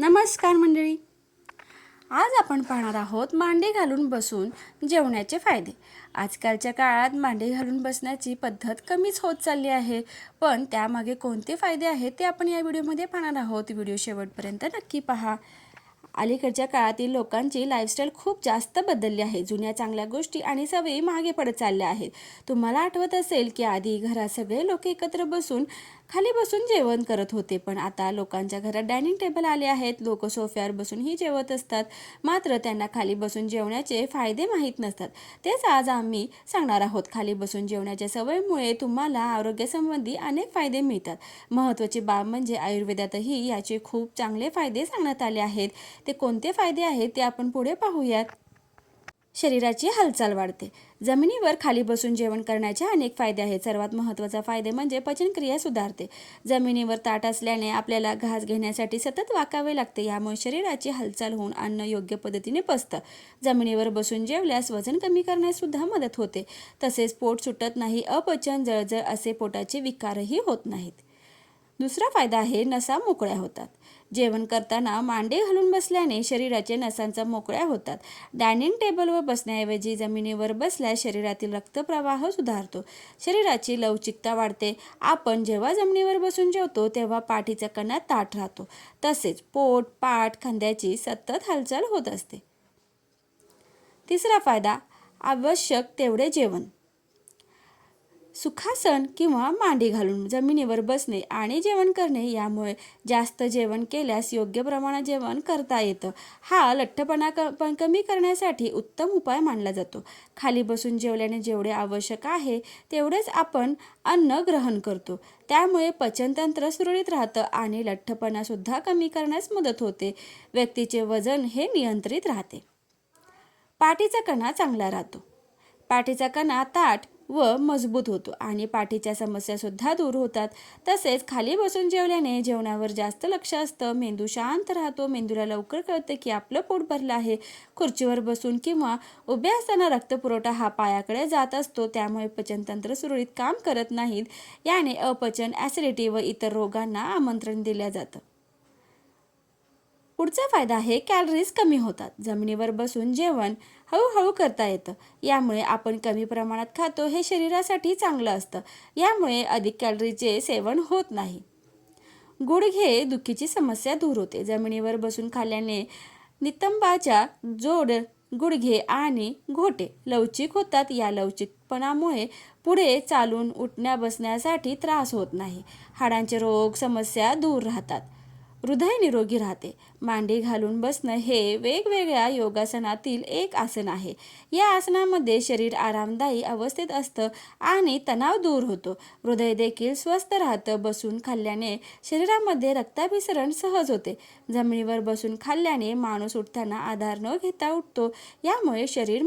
नमस्कार मंडळी, आज आपण पाहणार आहोत मांडी घालून बसून जेवण्याचे फायदे। आजकालच्या काळात मांडी घालून बसण्याची पद्धत कमीच होत चालली आहे, पण त्यामागे कोणते फायदे आहेत ते आपण या व्हिडिओमध्ये पाहणार आहोत। व्हिडिओ शेवटपर्यंत नक्की पहा। अलीकडच्या काळातील लोकांची लाईफस्टाईल खूप जास्त बदलली आहे। जुन्या चांगल्या गोष्टी आणि सवयी मागे पडत चालल्या आहेत। तुम्हाला आठवत असेल की आधी घरात सगळे लोक एकत्र बसून खाली बसून जेवण करत होते, पण आता लोकांच्या घरात डायनिंग टेबल आले आहेत। लोक सोफ्यावर बसूनही जेवत असतात, मात्र त्यांना खाली बसून जेवण्याचे फायदे माहीत नसतात। तेच आज आम्ही सांगणार आहोत। खाली बसून जेवण्याच्या सवयीमुळे तुम्हाला आरोग्यासंबंधी अनेक फायदे मिळतात। महत्त्वाची बाब म्हणजे आयुर्वेदातही याचे खूप चांगले फायदे सांगण्यात आले आहेत। ते कोणते फायदे आहेत ते आपण पुढे पाहूयात। शरीराची हालचाल वाढते। जमिनीवर खाली बसून जेवण करण्याचे अनेक फायदे आहेत। सर्वात महत्त्वाचा फायदे म्हणजे पचनक्रिया सुधारते। जमिनीवर ताट असल्याने आपल्याला घास घेण्यासाठी सतत वाकावे लागते, यामुळे शरीराची हालचाल होऊन अन्न योग्य पद्धतीने पचतं। जमिनीवर बसून जेवल्यास वजन कमी करण्यास सुद्धा मदत होते। तसेच पोट सुटत नाही, अपचन, जळजळ असे पोटाचे विकारही होत नाहीत। दुसरा फायदा आहे नसा मोकळ्या होतात। जेवण करताना मांडी घालून बसल्याने शरीराच्या नसांचा मोकळ्या होतात। डायनिंग टेबलवर बसण्याऐवजी जमिनीवर बसल्यास शरीरातील रक्तप्रवाह सुधारतो, शरीराची लवचिकता वाढते। आपण जेव्हा जमिनीवर बसून जेवतो तेव्हा पाठीचा कणा ताठ राहतो, तसेच पोट, पाठ, खांद्याची सतत हालचाल होत असते। तिसरा फायदा, आवश्यक तेवढे जेवण। सुखासन किंवा मांडी घालून जमिनीवर बसणे आणि जेवण करणे यामुळे जास्त जेवण केल्यास योग्य प्रमाणात जेवण करता येतं। हा लठ्ठपणा कमी करण्यासाठी उत्तम उपाय मानला जातो। खाली बसून जेवल्याने जेवढे आवश्यक आहे तेवढेच आपण अन्न ग्रहण करतो, त्यामुळे पचनतंत्र सुरळीत राहतं आणि लठ्ठपणा सुद्धा कमी करण्यास मदत होते। व्यक्तीचे वजन हे नियंत्रित राहते। पाठीचा कणा चांगला राहतो। पाठीचा कणा ताठ व मजबूत होतो आणि पाठीच्या समस्या सुद्धा दूर होतात। तसेच खाली बसून जेवल्याने जेवणावर जास्त लक्ष असतं, मेंदू शांत राहतो, मेंदूला लवकर कळतं की आपलं पोट भरलं आहे। खुर्चीवर बसून किंवा उभे असताना रक्तपुरवठा हा पायाकडे जात असतो, त्यामुळे पचनतंत्र सुरळीत काम करत नाहीत। याने अपचन, ॲसिडिटी व इतर रोगांना आमंत्रण दिलं जातं। पुढचा फायदा आहे कॅलरीज कमी होतात। जमिनीवर बसून जेवण हळूहळू करता येतं, यामुळे आपण कमी प्रमाणात खातो, हे शरीरासाठी चांगलं असतं। यामुळे अधिक कॅलरीचे सेवन होत नाही। गुडघे दुखीची समस्या दूर होते। जमिनीवर बसून खाल्ल्याने नितंबाच्या जोड, गुडघे आणि घोटे लवचिक होतात। या लवचिकपणामुळे पुढे चालून उठण्या बसण्यासाठी त्रास होत नाही। हाडांचे रोग समस्या दूर राहतात। हृदय निरोगी राहते। मांडी घालून बसणं हे वेगवेगळ्या योगासनातील एक आसन आहे। या आसनामध्ये शरीर आरामदायी अवस्थेत असतं आणि तणाव दूर होतो। हृदय देखील स्वस्थ राहतं। बसून खाल्ल्याने शरीरामध्ये रक्ताभिसरण सहज होते। जमिनीवर बसून खाल्ल्याने माणूस उठताना आधार न घेता उठतो, यामुळे शरीर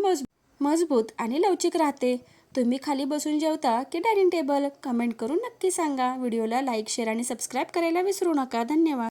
मजबूत आणि लवचिक राहते। तुम्ही खाली बसून जेवता की डायनिंग टेबल? कमेंट करून नक्की सांगा। व्हिडिओला लाईक, शेअर आणि सबस्क्राईब करायला विसरू नका। धन्यवाद।